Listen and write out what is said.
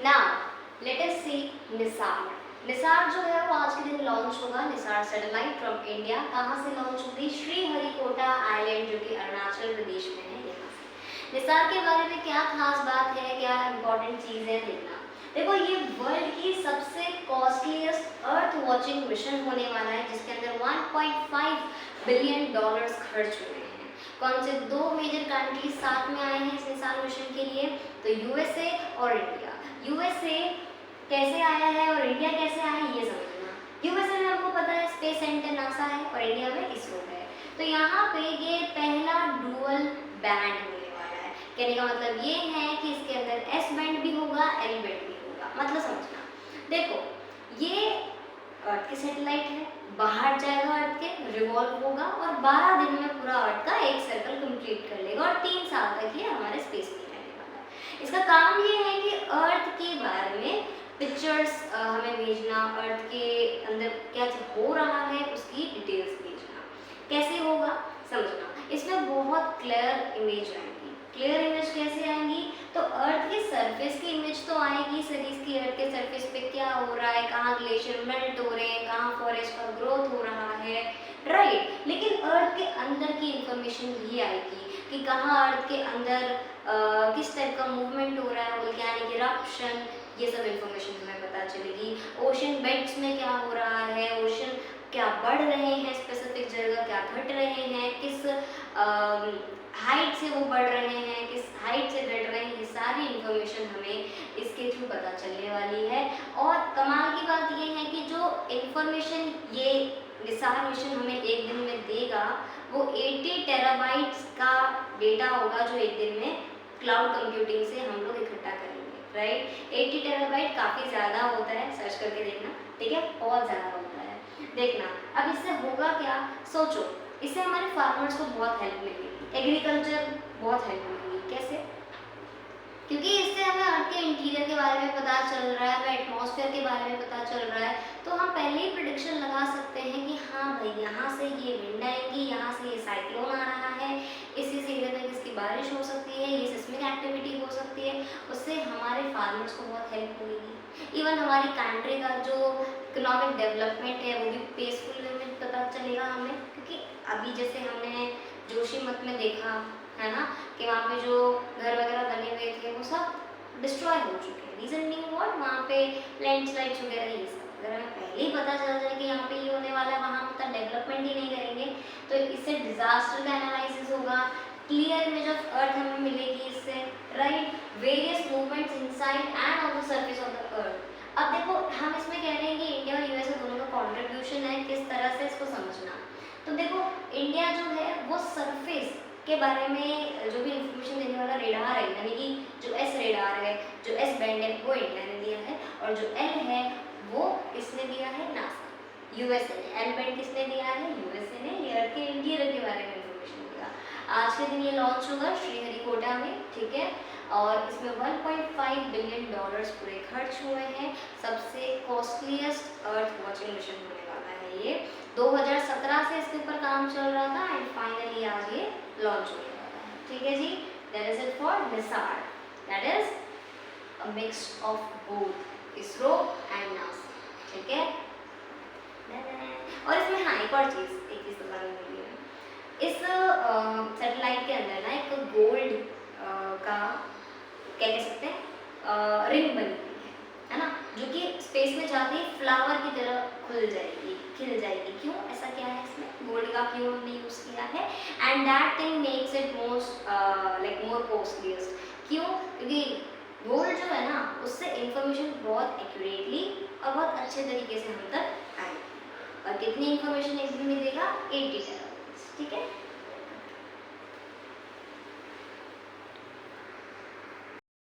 Now let us सी निसार। निसार जो है वो आज के दिन लॉन्च होगा। निसार सैटेलाइट फ्रॉम इंडिया कहाँ से लॉन्च होगी? श्रीहरिकोटा आइलैंड जो कि अरुणाचल प्रदेश में है, यहाँ से। निसार के बारे में क्या खास बात है, क्या इंपॉर्टेंट चीज़ है, देखना। देखो, ये वर्ल्ड की सबसे कॉस्टलीस्ट अर्थ वॉचिंग मिशन होने वाला है, जिसके अंदर 1.5 बिलियन डॉलर्स खर्च हुए हैं। कौन से दो मेजर कंट्रीज साथ में आए हैं इस निसार मिशन के लिए? तो यूएसए और इंडिया। यूएसए कैसे आया है और इंडिया कैसे आया है, ये समझना। यूएसए में आपको पता है स्पेस सेंटर नासा है और इंडिया में इसरो है। तो यहाँ पे ये पहला डुअल बैंड होने वाला है। कहने का मतलब ये है कि इसके अंदर एस बैंड भी होगा, एल बैंड भी होगा। मतलब समझना, देखो ये अर्थ की सैटेलाइट है, बाहर जाएगा अर्थ के, रिवॉल्व होगा और 12 दिन में पूरा अर्थ का एक सर्कल कंप्लीट कर लेगा और 3 साल तक ये हमारे स्पेस में रहने वाला है। इसका काम ये है कि अर्थ के बारे में पिक्चर्स हमें भेजना, अर्थ के अंदर क्या हो रहा है उसकी डिटेल्स भेजना। कैसे होगा समझना, इसमें बहुत क्लियर इमेज आएंगी। क्लियर इमेज कैसे आएंगी? तो अर्थ के सरफेस की इमेज तो आएगी, सरीज की अर्थ के सरफेस पे क्या हो रहा है, कहाँ ग्लेशियर मेल्ट हो रहे हैं, कहाँ फॉरेस्ट का ग्रोथ हो रहा है, राइट। लेकिन अर्थ के अंदर की इंफॉर्मेशन भी आएगी कि कहाँ अर्थ के अंदर किस टाइप का मूवमेंट हो रहा है, वोल्केनिक इरप्शन, ये सब इंफॉर्मेशन हमें पता चलेगी। ओशन बेड्स में क्या हो रहा है, ओशन क्या बढ़ रहे हैं स्पेसिफिक जगह, क्या घट रहे हैं, किस हाइट से वो बढ़ रहे हैं, किस हाइट से घट रहे हैं, ये सारी इंफॉर्मेशन हमें इसके थ्रू पता चलने वाली है। और कमाल की बात ये है कि जो इंफॉर्मेशन ये निसार मिशन हमें एक दिन में देगा वो 80 टेराबाइट्स का डेटा होगा, जो एक दिन में क्लाउड कंप्यूटिंग से हम लोग इकट्ठा करेंगे, राइट। 80 टेराबाइट काफ़ी ज़्यादा होता है, सर्च करके देखना, ठीक है, बहुत ज़्यादा होता है। देखना अब इससे होगा क्या, सोचो। इससे हमारे फार्मर्स को बहुत हेल्प मिलेगी, एग्रीकल्चर बहुत हेल्प मिलेगी। कैसे? क्योंकि इससे हमें अर्थ के इंटीरियर के बारे में पता चल रहा है, हमें एटमॉस्फेयर के बारे में पता चल रहा है, तो हम पहले ही प्रिडिक्शन लगा सकते हैं कि हाँ भाई यहाँ से ये विंड आएंगी, यहाँ से ये साइक्लोन आ रहा है, इसी एरिया में इसकी बारिश हो सकती है, ये सिस्मिक एक्टिविटी हो सकती है। उससे हमारे फार्मर्स को बहुत हेल्प मिलेगी। इवन हमारी कंट्री का जो इकोनॉमिक डेवलपमेंट है वो भी पीसफुल वे में पता चलेगा हमें। क्योंकि अभी जैसे हमने जोशीमठ में देखा है ना कि वहाँ पे जो घर वगैरह बने हुए थे वो सब डिस्ट्रॉय हो चुके हैं। रीजन बीइंग व्हाट, वहाँ पे लैंडस्लाइड्स वगैरह ये सब। अगर हमें पहले ही पता चल जाए कि यहाँ पे ये होने वाला है, वहाँ पर डेवलपमेंट ही नहीं करेंगे, तो इससे डिजास्टर का एनालिसिस होगा, क्लियर इमेज ऑफ अर्थ हमें मिलेगी इससे, right. Various movements inside and on the surface of the earth. अब देखो हम इसमें कह रहे हैं कि इंडिया और यूएसए दोनों का कॉन्ट्रीब्यूशन है, किस तरह से इसको समझना। तो देखो इंडिया जो है वो सरफेस के बारे में जो भी इंफॉर्मेशन देने वाला रेडार है, यानी कि जो एस रेडार है, जो एस बैंड है वो इंडिया ने दिया है, और जो एल है वो इसने दिया है नासा, यूएसए ने। एल बैंड किसने दिया है? यूएसए ने। ये अर्थ के इंटीरियर के बारे में इंफॉर्मेशन दिया। आज के दिन ये लॉन्च होगा श्रीहरिकोटा में, ठीक है। और इसमें 1.5 बिलियन डॉलर्स पूरे खर्च हुए हैं। सबसे कॉस्टलीस्ट अर्थ वॉचिंग मिशन होने वाला है ये। 2017 से इसके ऊपर काम चल रहा था एंड फाइनली आज ये लॉन्च होने वाला है, ठीक है जी। That is it for NISAR, that is a mix of both ISRO and NASA, ठीक है। और इसमें हाँ एक और चीज़ तो बात मिली है, इस सैटेलाइट के अंदर ना एक गोल्ड का क्या कह सकते हैं रिंग बनी हुई है ना, जो कि स्पेस में जाते ही फ्लावर की तरह खुल जाएगी, खिल जाएगी। क्यों? ऐसा क्या है इसमें, गोल्ड का क्यों हमने यूज़ किया है? And that thing makes it most like more costliest. क्यों? क्योंकि गोल्ड जो है ना उससे इंफॉर्मेशन बहुत एक्यूरेटली और बहुत अच्छे तरीके से हम तक आएगी। और कितनी इंफॉर्मेशन एक दिन में देगा? 80 टेराबाइट्स, ठीक है।